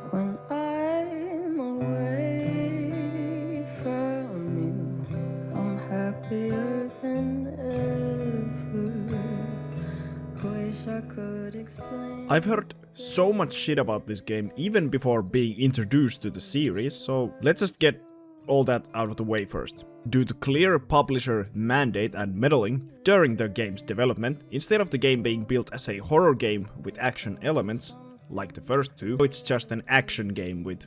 When I'm away from you, I'm happier than ever. Wish I could explain. I've heard so much shit about this game even before being introduced to the series, so let's just get all that out of the way first. Due to clear publisher mandate and meddling during the game's development, instead of the game being built as a horror game with action elements, like the first two, it's just an action game with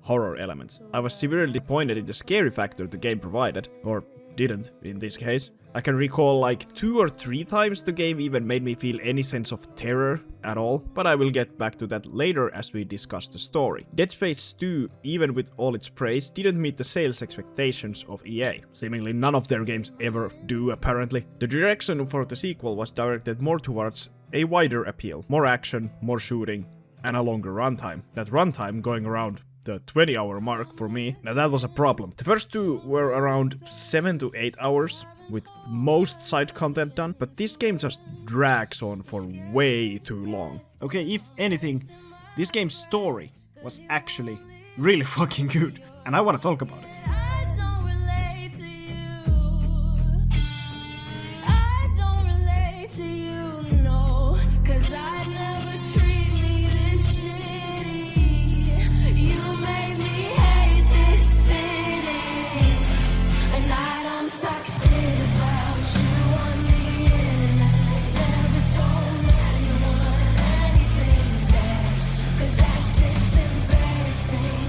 horror elements. I was severely disappointed in the scary factor the game provided, or didn't in this case. I can recall like 2 or 3 times the game even made me feel any sense of terror at all, but I will get back to that later as we discuss the story. Dead Space 2, even with all its praise, didn't meet the sales expectations of EA. Seemingly none of their games ever do, apparently. The direction for the sequel was directed more towards a wider appeal. More action, more shooting, and a longer runtime. That runtime going around the 20-hour mark for me. Now that was a problem. The first two were around 7 to 8 hours, with most side content done, but this game just drags on for way too long. Okay, if anything, this game's story was actually really fucking good, and I want to talk about it. I don't relate to you. I don't relate to you, no. 'Cause I'd never treat me this shitty. You made me hate this city. And I don't talk shit about you on the internet. Never told anyone anything bad. 'Cause that shit's embarrassing.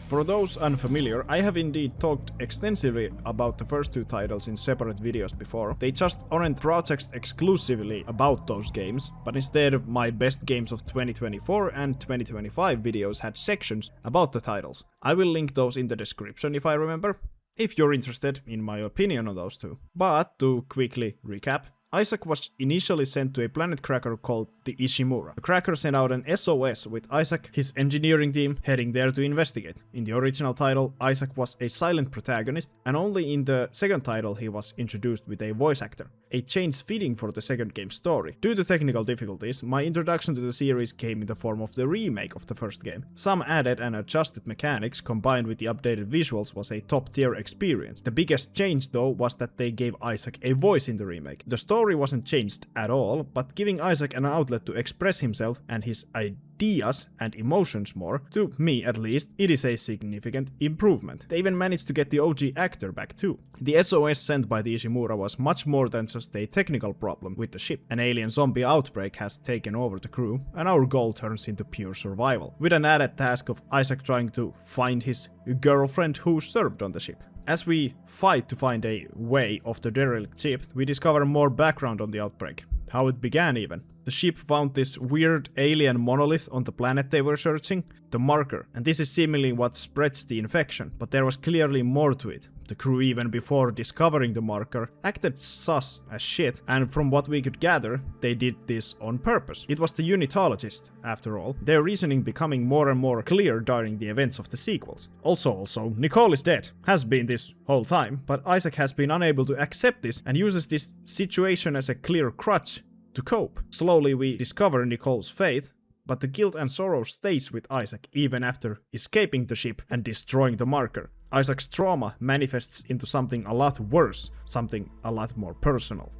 For those unfamiliar, I have indeed talked extensively about the first two titles in separate videos before. They just aren't projects exclusively about those games, but instead my best games of 2024 and 2025 videos had sections about the titles. I will link those in the description if I remember, if you're interested in my opinion on those two. But to quickly recap, Isaac was initially sent to a planet cracker called the Ishimura. The cracker sent out an SOS with Isaac, his engineering team, heading there to investigate. In the original title, Isaac was a silent protagonist, and only in the second title he was introduced with a voice actor. A change fitting for the second game's story. Due to technical difficulties, my introduction to the series came in the form of the remake of the first game. Some added and adjusted mechanics combined with the updated visuals was a top-tier experience. The biggest change though was that they gave Isaac a voice in the remake. The story wasn't changed at all, but giving Isaac an outlet to express himself and his ideas and emotions more, to me at least, it is a significant improvement. They even managed to get the OG actor back too. The SOS sent by the Ishimura was much more than just a technical problem with the ship. An alien zombie outbreak has taken over the crew, and our goal turns into pure survival, with an added task of Isaac trying to find his girlfriend who served on the ship. As we fight to find a way off the derelict ship, we discover more background on the outbreak, how it began even. The ship found this weird alien monolith on the planet they were searching, the marker, and this is seemingly what spreads the infection, but there was clearly more to it. The crew, even before discovering the marker, acted sus as shit, and from what we could gather, they did this on purpose. It was the unitologist, after all, their reasoning becoming more and more clear during the events of the sequels. Also, Nicole is dead, has been this whole time, but Isaac has been unable to accept this and uses this situation as a clear crutch to cope. Slowly we discover Nicole's faith, but the guilt and sorrow stays with Isaac even after escaping the ship and destroying the marker. Isaac's trauma manifests into something a lot worse, something a lot more personal.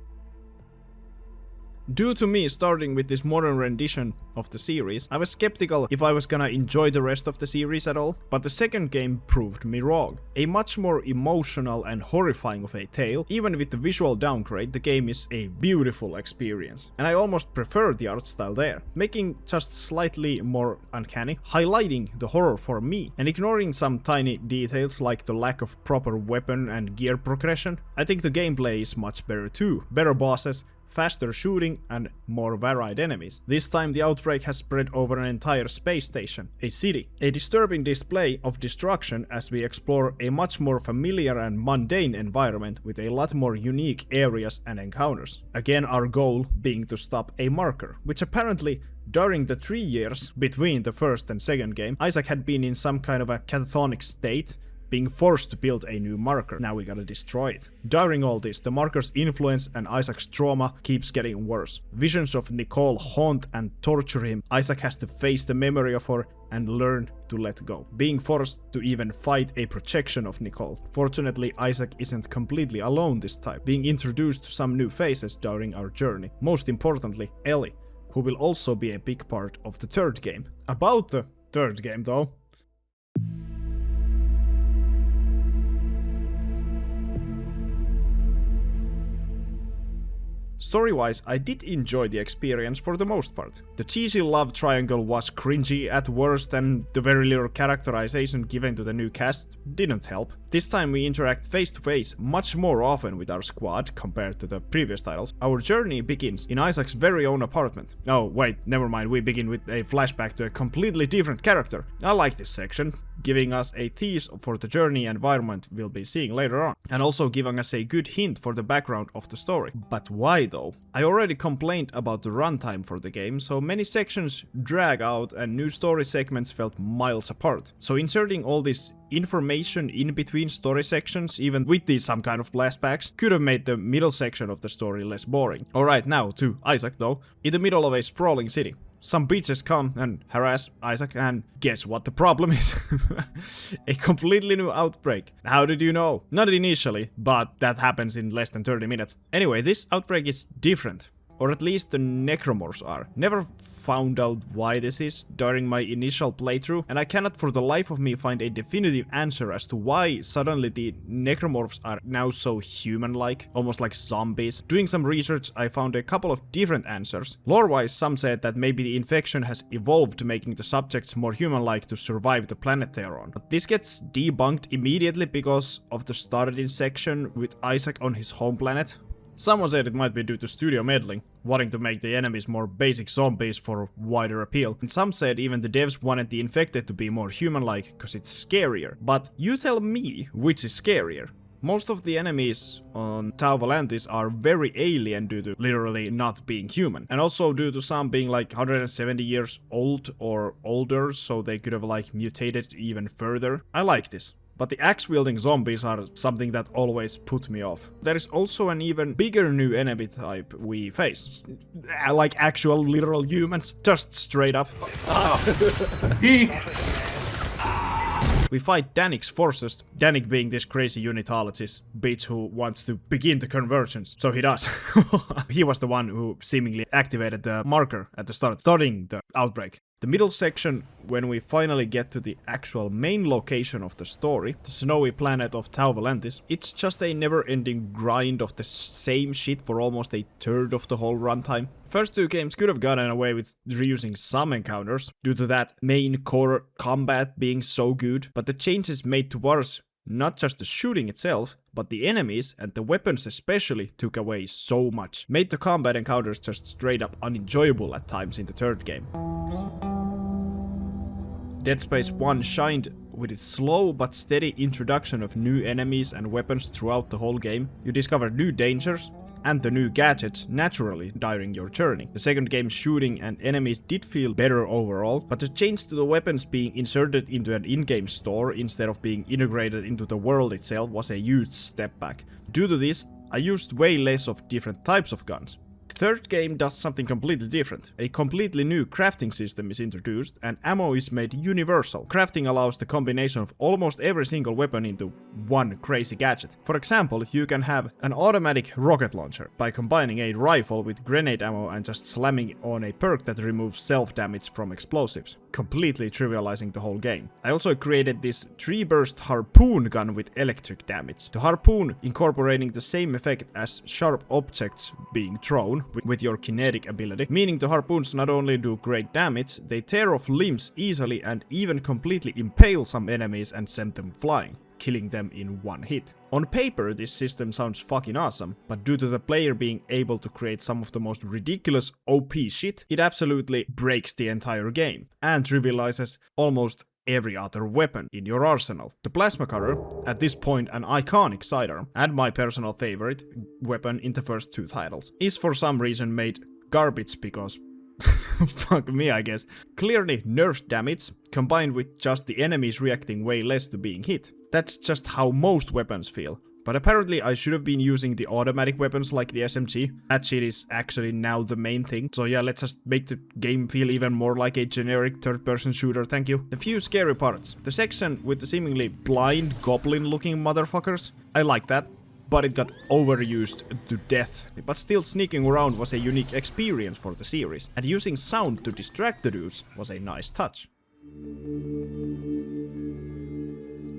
Due to me starting with this modern rendition of the series, I was skeptical if I was gonna enjoy the rest of the series at all, but the second game proved me wrong. A much more emotional and horrifying of a tale, even with the visual downgrade, the game is a beautiful experience. And I almost prefer the art style there, making just slightly more uncanny, highlighting the horror for me, and ignoring some tiny details like the lack of proper weapon and gear progression. I think the gameplay is much better too, better bosses, faster shooting, and more varied enemies. This time the outbreak has spread over an entire space station, a city. A disturbing display of destruction as we explore a much more familiar and mundane environment with a lot more unique areas and encounters. Again, our goal being to stop a marker, which apparently during the 3 years between the first and second game, Isaac had been in some kind of a catatonic state, being forced to build a new marker. Now we gotta destroy it. During all this, the marker's influence and Isaac's trauma keeps getting worse. Visions of Nicole haunt and torture him. Isaac has to face the memory of her and learn to let go, being forced to even fight a projection of Nicole. Fortunately, Isaac isn't completely alone this time, being introduced to some new faces during our journey. Most importantly, Ellie, who will also be a big part of the third game. About the third game though, story-wise, I did enjoy the experience for the most part. The cheesy love triangle was cringy at worst, and the very little characterization given to the new cast didn't help. This time we interact face to face much more often with our squad compared to the previous titles. Our journey begins in Isaac's very own apartment. Oh wait, never mind, we begin with a flashback to a completely different character. I like this section, giving us a tease for the journey environment we'll be seeing later on, and also giving us a good hint for the background of the story. But why though? I already complained about the runtime for the game, so many sections drag out and new story segments felt miles apart. So inserting all this information in between story sections, even with these some kind of flashbacks, could have made the middle section of the story less boring. Alright, now to Isaac though, in the middle of a sprawling city. Some bitches come and harass Isaac, and guess what the problem is? A completely new outbreak. How did you know? Not initially, but that happens in less than 30 minutes. Anyway, this outbreak is different. Or at least the necromorphs are. Never found out why this is during my initial playthrough, and I cannot for the life of me find a definitive answer as to why suddenly the necromorphs are now so human-like, almost like zombies. Doing some research, I found a couple of different answers. Lore-wise, some said that maybe the infection has evolved, making the subjects more human-like to survive the planet they're on. But this gets debunked immediately because of the starting section with Isaac on his home planet. Someone said it might be due to studio meddling, wanting to make the enemies more basic zombies for wider appeal. And some said even the devs wanted the infected to be more human-like because it's scarier. But you tell me which is scarier. Most of the enemies on Tau Volantis are very alien due to literally not being human. And also due to some being like 170 years old or older, so they could have like mutated even further. I like this. But the axe-wielding zombies are something that always put me off. There is also an even bigger new enemy type we face. Like actual literal humans. Just straight up. We fight Danik's forces, Danik being this crazy unitologist bitch who wants to begin the conversions. So he does. He was the one who seemingly activated the marker at the start, starting the outbreak. The middle section, when we finally get to the actual main location of the story, the snowy planet of Tau Volantis, it's just a never-ending grind of the same shit for almost a third of the whole runtime. First two games could have gotten away with reusing some encounters, due to that main core combat being so good, but the changes made towards not just the shooting itself, but the enemies and the weapons especially took away so much. Made the combat encounters just straight up unenjoyable at times in the third game. Dead Space 1 shined with its slow but steady introduction of new enemies and weapons throughout the whole game. You discovered new dangers and the new gadgets naturally during your journey. The second game's shooting and enemies did feel better overall, but the change to the weapons being inserted into an in-game store instead of being integrated into the world itself was a huge step back. Due to this, I used way less of different types of guns. The third game does something completely different. A completely new crafting system is introduced and ammo is made universal. Crafting allows the combination of almost every single weapon into one crazy gadget. For example, you can have an automatic rocket launcher by combining a rifle with grenade ammo and just slamming on a perk that removes self-damage from explosives, completely trivializing the whole game. I also created this tree-burst harpoon gun with electric damage. The harpoon incorporating the same effect as sharp objects being thrown with your kinetic ability, meaning the harpoons not only do great damage, they tear off limbs easily and even completely impale some enemies and send them flying, killing them in one hit. On paper, this system sounds fucking awesome, but due to the player being able to create some of the most ridiculous OP shit, it absolutely breaks the entire game and trivializes almost every other weapon in your arsenal. The plasma cutter, at this point an iconic sidearm, and my personal favorite weapon in the first two titles, is for some reason made garbage because fuck me, I guess. Clearly nerfed damage, combined with just the enemies reacting way less to being hit. that's just how most weapons feel. But apparently I should have been using the automatic weapons like the SMG. That shit is actually now the main thing. So yeah, let's just make the game feel even more like a generic third-person shooter, thank you. The few scary parts. The section with the seemingly blind goblin-looking motherfuckers. I like that, but it got overused to death. But still, sneaking around was a unique experience for the series, and using sound to distract the dudes was a nice touch.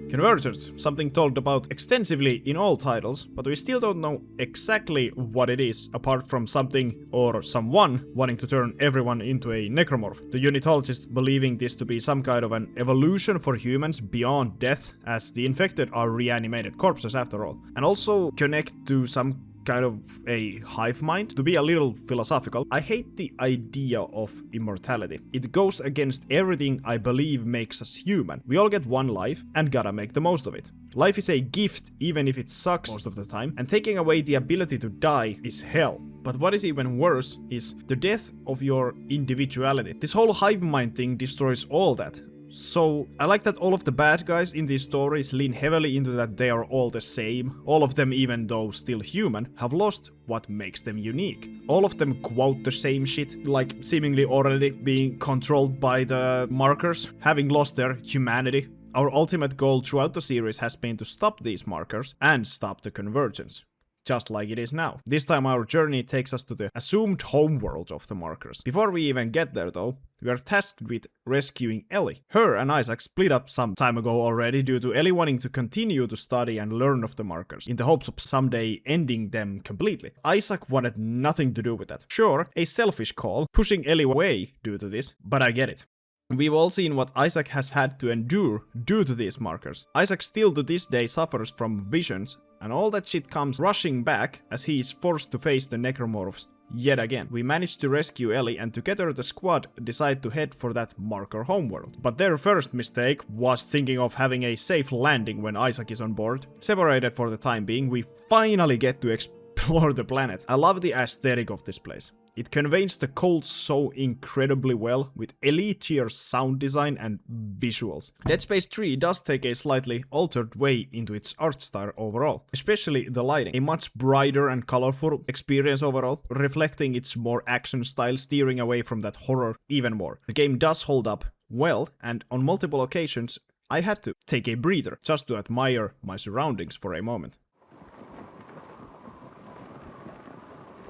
Convergence, something talked about extensively in all titles, but we still don't know exactly what it is, apart from something or someone wanting to turn everyone into a necromorph. The unitologists believing this to be some kind of an evolution for humans beyond death, as the infected are reanimated corpses after all, and also connect to some kind of a hive mind. To be a little philosophical, I hate the idea of immortality. It goes against everything I believe makes us human. We all get one life and gotta make the most of it. Life is a gift even if it sucks most of the time, and taking away the ability to die is hell. But what is even worse is the death of your individuality. This whole hive mind thing destroys all that. So, I like that all of the bad guys in these stories lean heavily into that they are all the same. All of them, even though still human, have lost what makes them unique. All of them quote the same shit, like seemingly already being controlled by the markers, having lost their humanity. Our ultimate goal throughout the series has been to stop these markers and stop the convergence. Just like it is now. This time our journey takes us to the assumed homeworld of the markers. Before we even get there though, we are tasked with rescuing Ellie. Her and Isaac split up some time ago already due to Ellie wanting to continue to study and learn of the markers, in the hopes of someday ending them completely. Isaac wanted nothing to do with that. Sure, a selfish call, pushing Ellie away due to this, but I get it. We've all seen what Isaac has had to endure due to these markers. Isaac still to this day suffers from visions, and all that shit comes rushing back as he is forced to face the necromorphs yet again. We managed to rescue Ellie, and together the squad decide to head for that marker homeworld. But their first mistake was thinking of having a safe landing when Isaac is on board. Separated for the time being, we finally get to explore the planet. I love the aesthetic of this place. It conveys the cold so incredibly well, with elite tier sound design and visuals. Dead Space 3 does take a slightly altered way into its art style overall, especially the lighting. A much brighter and colorful experience overall, reflecting its more action style, steering away from that horror even more. The game does hold up well, and on multiple occasions I had to take a breather just to admire my surroundings for a moment.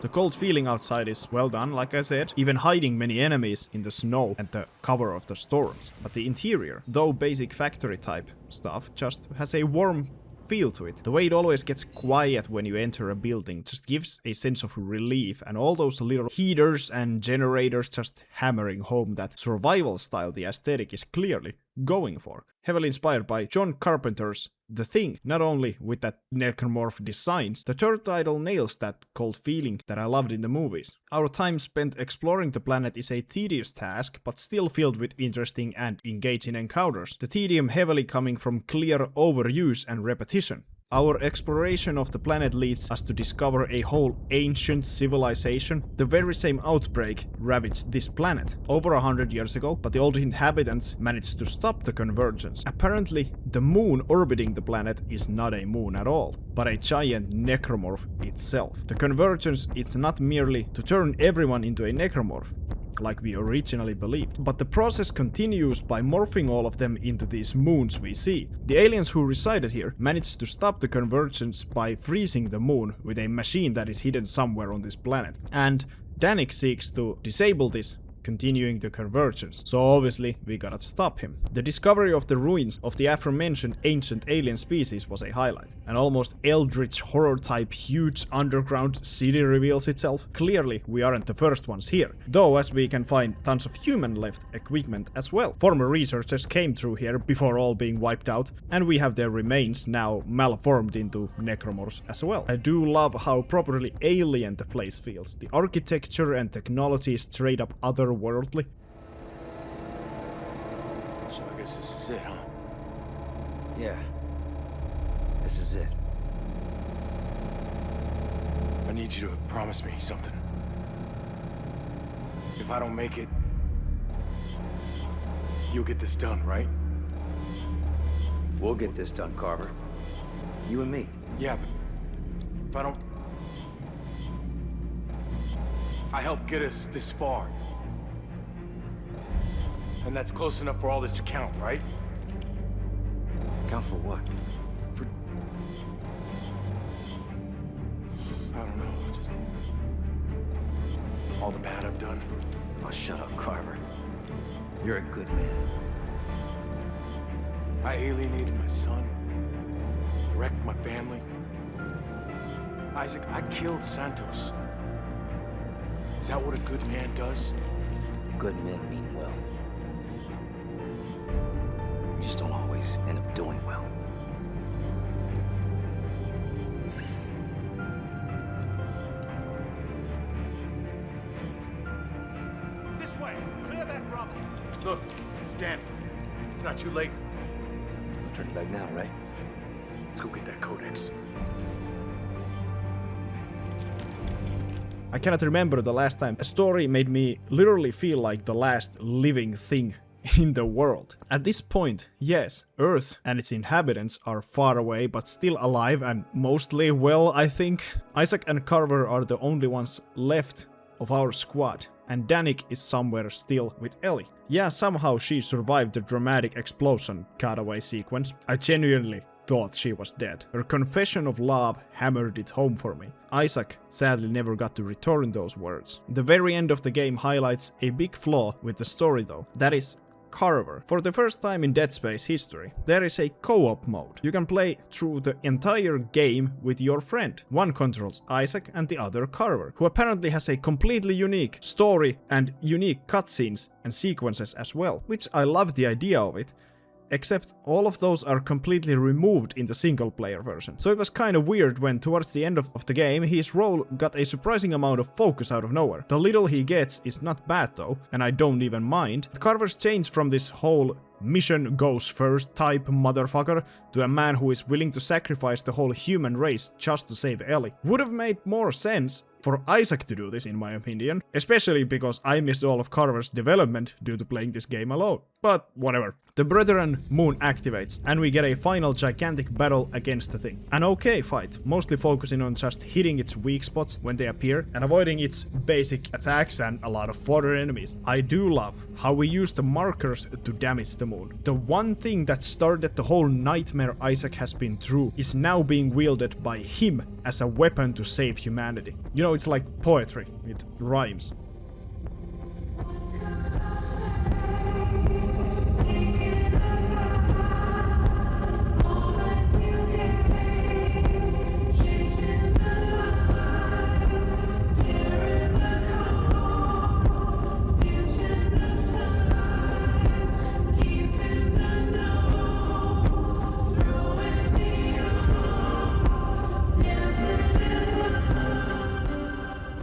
The cold feeling outside is well done, like I said, even hiding many enemies in the snow and the cover of the storms. But the interior, though basic factory type stuff, just has a warm feel to it. The way it always gets quiet when you enter a building just gives a sense of relief, and all those little heaters and generators just hammering home that survival style the aesthetic is clearly going for. Heavily inspired by John Carpenter's The Thing, not only with that necromorph designs, the third title nails that cold feeling that I loved in the movies. Our time spent exploring the planet is a tedious task, but still filled with interesting and engaging encounters. The tedium heavily coming from clear overuse and repetition. Our exploration of the planet leads us to discover a whole ancient civilization. The very same outbreak ravaged this planet over 100 years ago, but the old inhabitants managed to stop the convergence. Apparently, the moon orbiting the planet is not a moon at all, but a giant necromorph itself. The convergence is not merely to turn everyone into a necromorph, like we originally believed. But the process continues by morphing all of them into these moons we see. The aliens who resided here managed to stop the convergence by freezing the moon with a machine that is hidden somewhere on this planet. And Danik seeks to disable this, continuing the convergence. So obviously we gotta stop him. The discovery of the ruins of the aforementioned ancient alien species was a highlight. An almost eldritch horror type huge underground city reveals itself. Clearly we aren't the first ones here, though, as we can find tons of human left equipment as well. Former researchers came through here before all being wiped out, and we have their remains now malformed into necromorphs as well. I do love how properly alien the place feels. The architecture and technology is straight up otherworldly. So I guess this is it, huh? Yeah. This is it. I need you to promise me something. If I don't make it, you'll get this done, right? We'll get this done, Carver. You and me. Yeah, but if I don't... I helped get us this far. And that's close enough for all this to count, right? Count for what? For... I don't know, just... all the bad I've done. Oh, shut up, Carver. You're a good man. I alienated my son. Wrecked my family. Isaac, I killed Santos. Is that what a good man does? Good men mean well. You just don't always end up doing well. This way! Clear that rubble! Look, Stan, it's not too late. Turn back now, right? Let's go get that codex. I cannot remember the last time a story made me literally feel like the last living thing in the world. At this point, yes, Earth and its inhabitants are far away but still alive and mostly well, I think. Isaac and Carver are the only ones left of our squad, and Danik is somewhere still with Ellie. Yeah, somehow she survived the dramatic explosion cutaway sequence. I genuinely thought she was dead. Her confession of love hammered it home for me. Isaac sadly never got to return those words. The very end of the game highlights a big flaw with the story though. That is Carver. For the first time in Dead Space history, there is a co-op mode. You can play through the entire game with your friend. One controls Isaac and the other Carver, who apparently has a completely unique story and unique cutscenes and sequences as well, which I love the idea of it. Except all of those are completely removed in the single player version. So it was kind of weird when towards the end of the game his role got a surprising amount of focus out of nowhere. The little he gets is not bad though, and I don't even mind. Carver's change from this whole mission goes first type motherfucker to a man who is willing to sacrifice the whole human race just to save Ellie would have made more sense for Isaac to do this, in my opinion, especially because I missed all of Carver's development due to playing this game alone. But whatever. The Brethren moon activates, and we get a final gigantic battle against the thing. An okay fight, mostly focusing on just hitting its weak spots when they appear, and avoiding its basic attacks and a lot of fodder enemies. I do love how we use the markers to damage the moon. The one thing that started the whole nightmare Isaac has been through is now being wielded by him as a weapon to save humanity. You know, it's like poetry, it rhymes.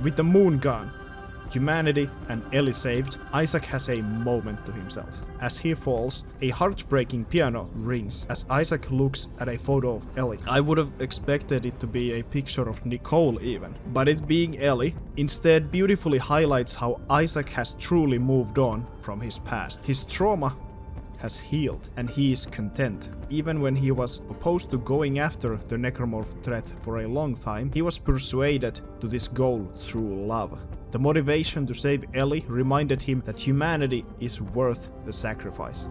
With the moon gone, humanity and Ellie saved, Isaac has a moment to himself. As he falls, a heartbreaking piano rings as Isaac looks at a photo of Ellie. I would have expected it to be a picture of Nicole even, but it being Ellie instead beautifully highlights how Isaac has truly moved on from his past. His trauma has healed, and he is content. Even when he was opposed to going after the necromorph threat for a long time, he was persuaded to this goal through love. The motivation to save Ellie reminded him that humanity is worth the sacrifice.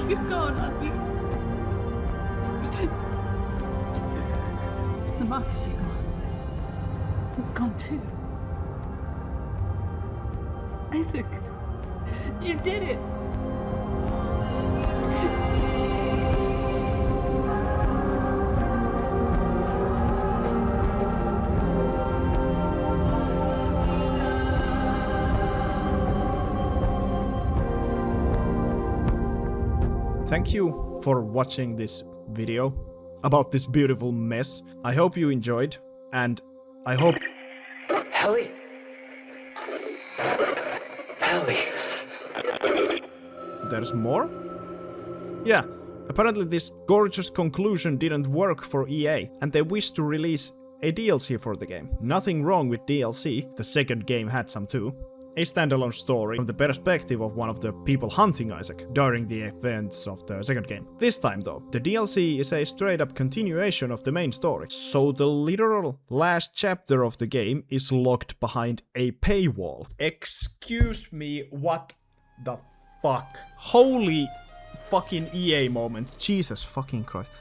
You're gone, aren't you? The Marcus Eagle. It's gone too. Isaac, you did it. Thank you for watching this video about this beautiful mess. I hope you enjoyed, and I hope... Ellie? Ellie? There's more? Yeah, Apparently this gorgeous conclusion didn't work for EA, and they wished to release a DLC for the game. Nothing wrong with DLC, the second game had some too. A standalone story from the perspective of one of the people hunting Isaac during the events of the second game. This time though, the DLC is a straight up continuation of the main story. So the literal last chapter of the game is locked behind a paywall. Excuse me, what the fuck? Holy fucking EA moment. Jesus fucking Christ.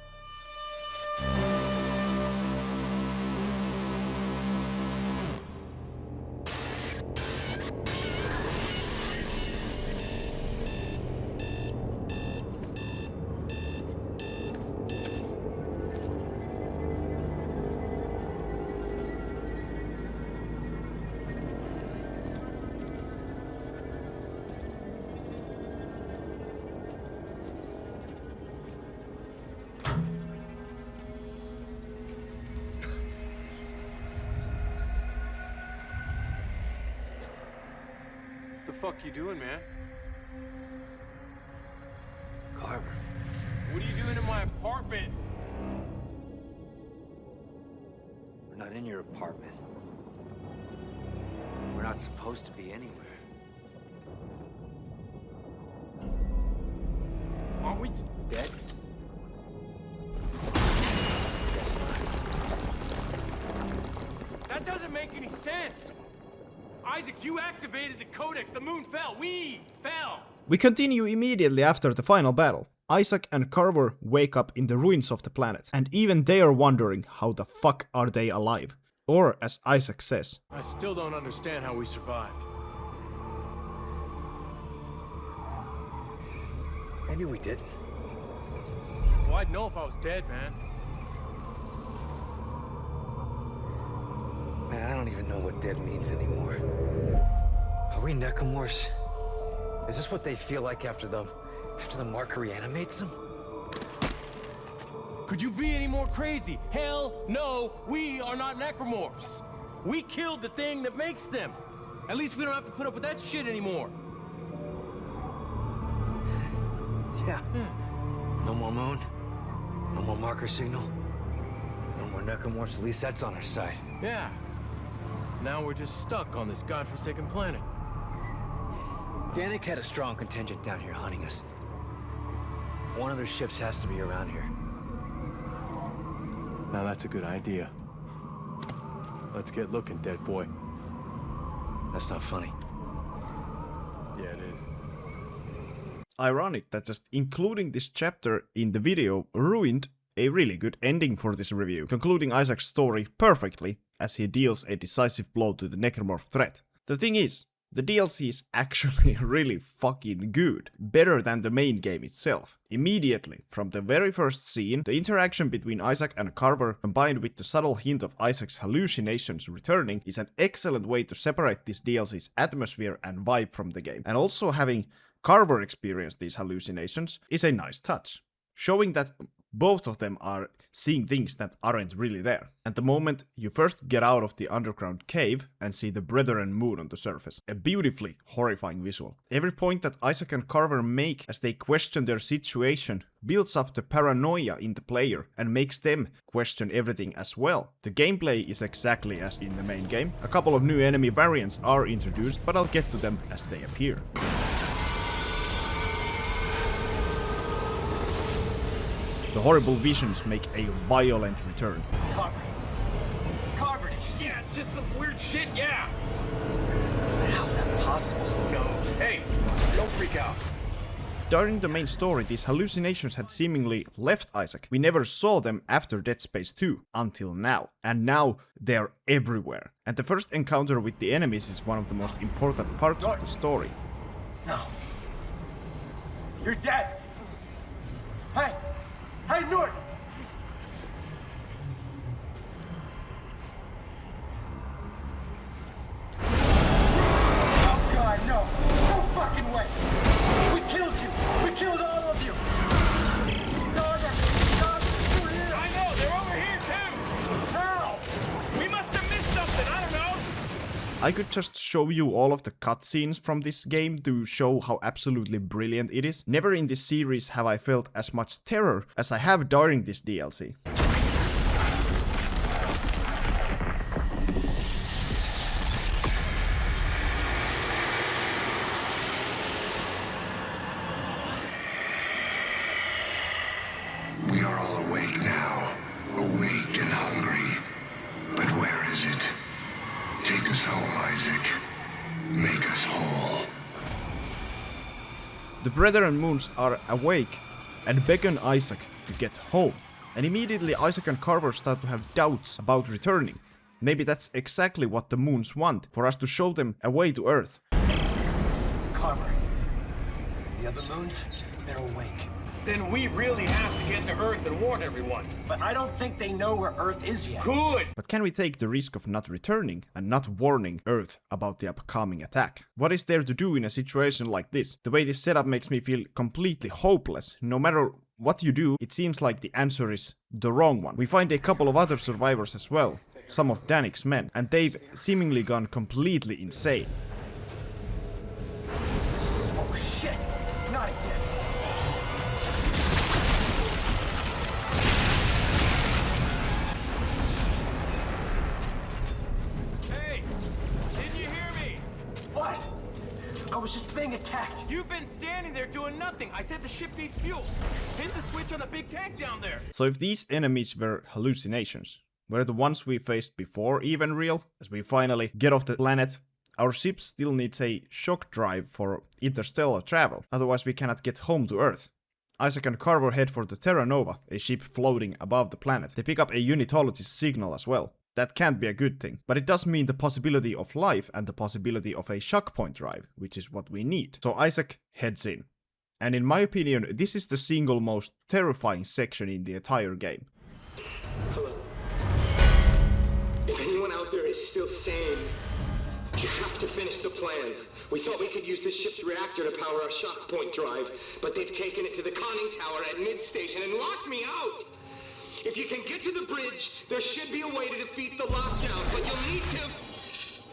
What the fuck you doing, man? Carver. What are you doing in my apartment? We're not in your apartment. We're not supposed to be anywhere. Aren't we dead? Guess not. That doesn't make any sense. Isaac, you activated the codex. The moon fell. We fell. We continue immediately after the final battle. Isaac and Carver wake up in the ruins of the planet, and even they are wondering how the fuck are they alive. Or, as Isaac says, I still don't understand how we survived. Maybe we did. Well, I'd know if I was dead, man. Man, I don't even know what dead means anymore. Are we necromorphs? Is this what they feel like after the marker reanimates them? Could you be any more crazy? Hell no, we are not necromorphs. We killed the thing that makes them. At least we don't have to put up with that shit anymore. Yeah. No more moon. No more marker signal. No more necromorphs. At least that's on our side. Yeah. Now we're just stuck on this godforsaken planet. Danik had a strong contingent down here hunting us. One of their ships has to be around here. Now that's a good idea. Let's get looking, dead boy. That's not funny. Yeah, it is. ironic that just including this chapter in the video ruined a really good ending for this review, concluding Isaac's story perfectly as he deals a decisive blow to the necromorph threat. The thing is, the DLC is actually really fucking good, better than the main game itself. Immediately, from the very first scene, the interaction between Isaac and Carver, combined with the subtle hint of Isaac's hallucinations returning, is an excellent way to separate this DLC's atmosphere and vibe from the game. And also having Carver experience these hallucinations is a nice touch, showing that both of them are seeing things that aren't really there. At the moment, you first get out of the underground cave and see the Brethren moon on the surface. A beautifully horrifying visual. Every point that Isaac and Carver make as they question their situation builds up the paranoia in the player and makes them question everything as well. The gameplay is exactly as in the main game. A couple of new enemy variants are introduced, but I'll get to them as they appear. The horrible visions make a violent return. Carver, did you see? Yeah, just some weird shit, yeah. How's that possible? No, hey, don't freak out. During the main story, these hallucinations had seemingly left Isaac. We never saw them after Dead Space 2, until now. And now, they're everywhere. And the first encounter with the enemies is one of the most important parts of the story. No. You're dead. Hey! Hey, Norton! Oh, God, no. No fucking way. We killed you. We killed all of you. Carver! Carver, you're here. I know, they're over here too. How? We must have missed something, I don't know. I could just show you all of the cutscenes from this game to show how absolutely brilliant it is. Never in this series have I felt as much terror as I have during this DLC. We are all awake now, awake and hungry. But where is it? Take us home, Isaac. Make us whole. The Brethren Moons are awake and beckon Isaac to get home. And immediately Isaac and Carver start to have doubts about returning. Maybe that's exactly what the Moons want, for us to show them a way to Earth. Carver, the other moons, they're awake. Then we really have to get to Earth and warn everyone. But I don't think they know where Earth is yet. Good! But can we take the risk of not returning and not warning Earth about the upcoming attack? What is there to do in a situation like this? The way this setup makes me feel completely hopeless. No matter what you do, it seems like the answer is the wrong one. We find a couple of other survivors as well, some of Danik's men, and they've seemingly gone completely insane. Oh shit! Not again. Hey! Didn't you hear me? What? I was just being attacked. You've been standing there doing nothing. I said the ship needs fuel. Hit the switch on the big tank down there. So if these enemies were hallucinations, were the ones we faced before even real? As we finally get off the planet, our ship still needs a shock drive for interstellar travel, otherwise we cannot get home to Earth. Isaac and Carver head for the Terra Nova, a ship floating above the planet. They pick up a unitologist signal as well. That can't be a good thing, but it does mean the possibility of life and the possibility of a shock point drive, which is what we need. So Isaac heads in. And in my opinion, this is the single most terrifying section in the entire game. Hello. If anyone out there is still sane, you have to finish the plan. We thought we could use the ship's reactor to power our shock point drive, but they've taken it to the conning tower at mid-station and locked me out. If you can get to the bridge, there should be a way to defeat the lockdown, but you'll need to...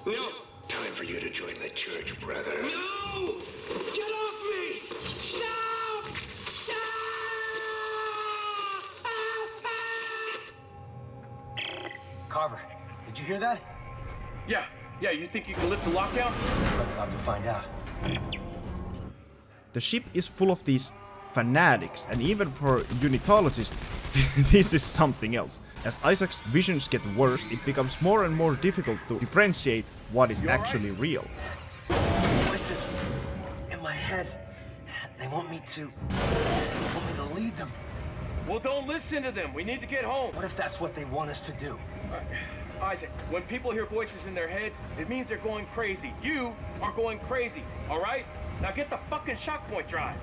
No. Time for you to join the church, brother. No! Get off me! Stop! Stop! Carver, did you hear that? Yeah, you think you can lift the lockdown? I'm about to find out. The ship is full of these fanatics, and even for unitologists, this is something else. As Isaac's visions get worse, it becomes more and more difficult to differentiate what is actually real. Voices in my head. They want me to lead them. Well, don't listen to them. We need to get home. What if that's what they want us to do? Isaac, when people hear voices in their heads, it means they're going crazy. You are going crazy, all right? Now get the fucking shock point drive.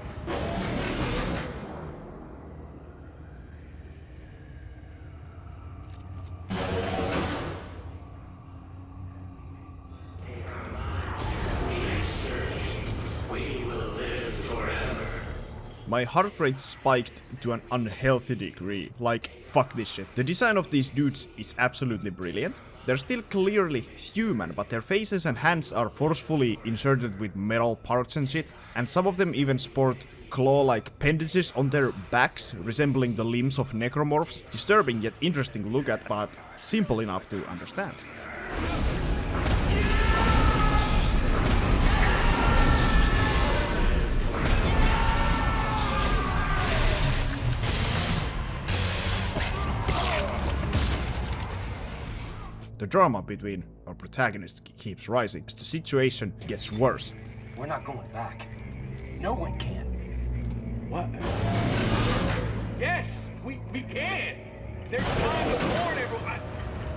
My heart rate spiked to an unhealthy degree, like fuck this shit. The design of these dudes is absolutely brilliant. They're still clearly human, but their faces and hands are forcefully inserted with metal parts and shit, and some of them even sport claw-like appendages on their backs, resembling the limbs of necromorphs. Disturbing yet interesting to look at, but simple enough to understand. The drama between our protagonists keeps rising as the situation gets worse. We're not going back. No one can. What? Yes, we can. There's time to warn everyone.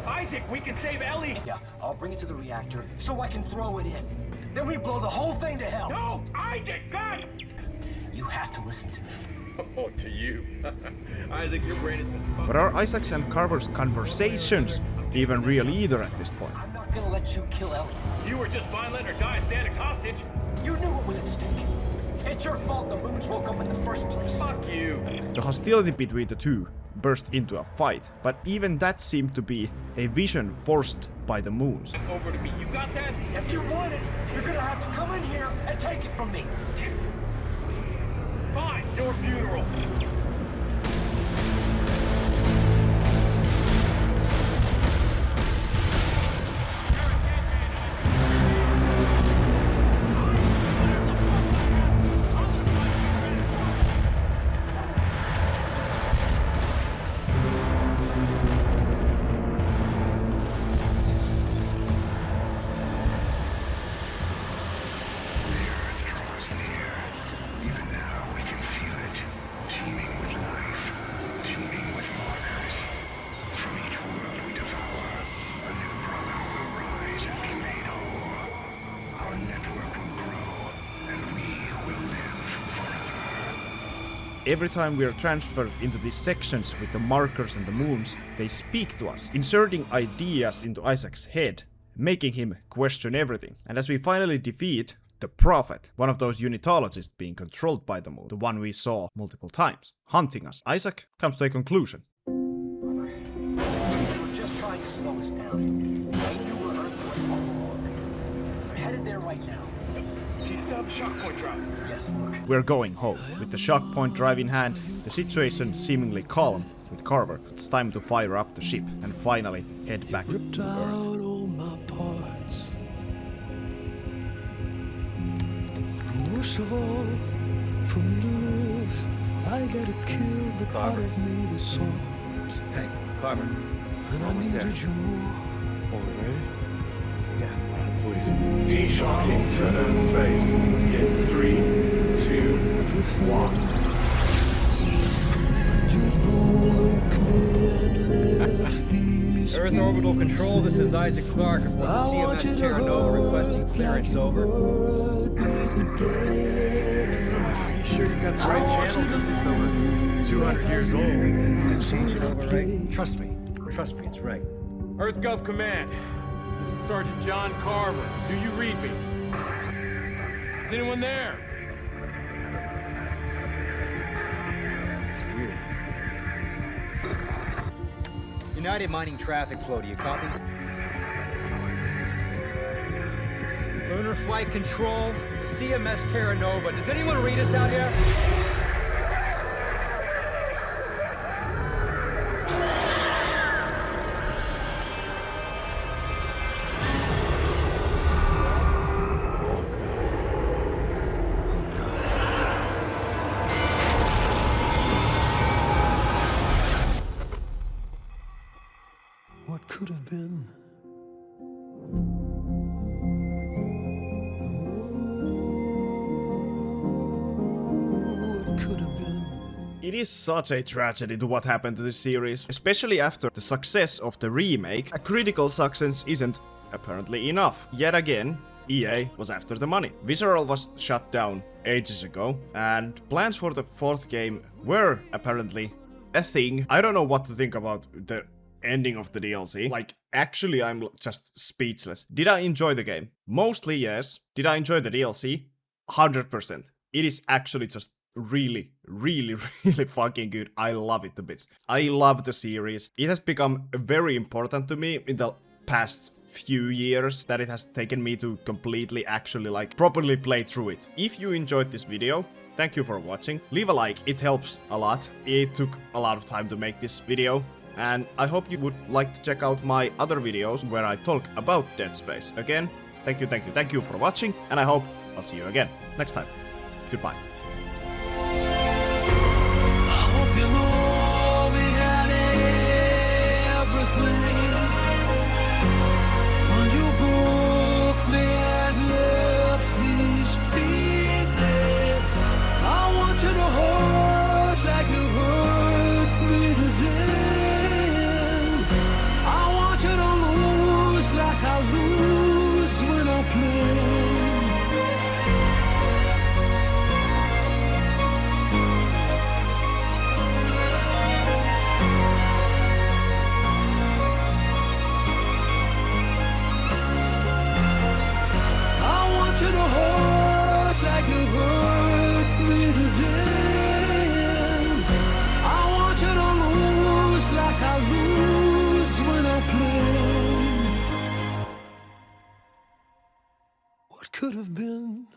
Isaac, we can save Ellie. Yeah, I'll bring it to the reactor so I can throw it in. Then we blow the whole thing to hell. No, Isaac, God! You have to listen to me. Oh, to you. Isaac, your brain has been fucked. But are Isaac's and Carver's conversations even real either at this point? I'm not gonna let you kill Ellie. You were just fine letting her die as Danik's hostage. You knew what was at stake. It's your fault the moons woke up in the first place. Fuck you. The hostility between the two burst into a fight, but even that seemed to be a vision forced by the moons. Over to me. You got that? If you want it, you're gonna have to come in here and take it from me. Fine, your funeral. Every time we are transferred into these sections with the markers and the moons, they speak to us, inserting ideas into Isaac's head, making him question everything. And as we finally defeat the Prophet, one of those unitologists being controlled by the moon, the one we saw multiple times, hunting us, Isaac comes to a conclusion. They were just trying to slow us down. They knew where Earth was all along. They're headed there right now. Do you still have the shock point drive? Yes, look. We're going home. With the shock point drive in hand, the situation seemingly calm with Carver. It's time to fire up the ship and finally head back to Earth. All my parts. Worst of all, for me to live, I gotta kill the part of me that's sore. Hey, Carver. And I needed you more. Oh, we made it? Yeah. Please. G-shocking to space. In 3, 2, 1. Earth Orbital Control, this is Isaac Clarke aboard the CMS Terra Nova requesting clearance over. Are you sure you got the right channel? This is over 200 years old. Change it over, right? Trust me, it's right. Earth Gov Command. This is Sergeant John Carver. Do you read me? Is anyone there? It's weird. United Mining Traffic Flow, do you copy? Lunar Flight Control, this is CMS Terra Nova. Does anyone read us out here? What could have been? What could have been? It is such a tragedy to what happened to this series, especially after the success of the remake. A critical success isn't apparently enough. Yet again, EA was after the money. Visceral was shut down ages ago, and plans for the fourth game were apparently a thing. I don't know what to think about the ending of the DLC. Like, actually, I'm just speechless. Did I enjoy the game? Mostly yes. Did I enjoy the DLC? 100%. It is actually just really fucking good. I love it to bits. I love the series. It has become very important to me in the past few years that it has taken me to completely actually like properly play through it. If you enjoyed this video, thank you for watching. Leave a like, it helps a lot. It took a lot of time to make this video. And I hope you would like to check out my other videos where I talk about Dead Space. Again, thank you for watching, and I hope I'll see you again next time. Goodbye. I hope you know we had everything. When you broke me and left these pieces, I want you to hurt like you hurt me today. I want you to lose like I lose when I play. could have been.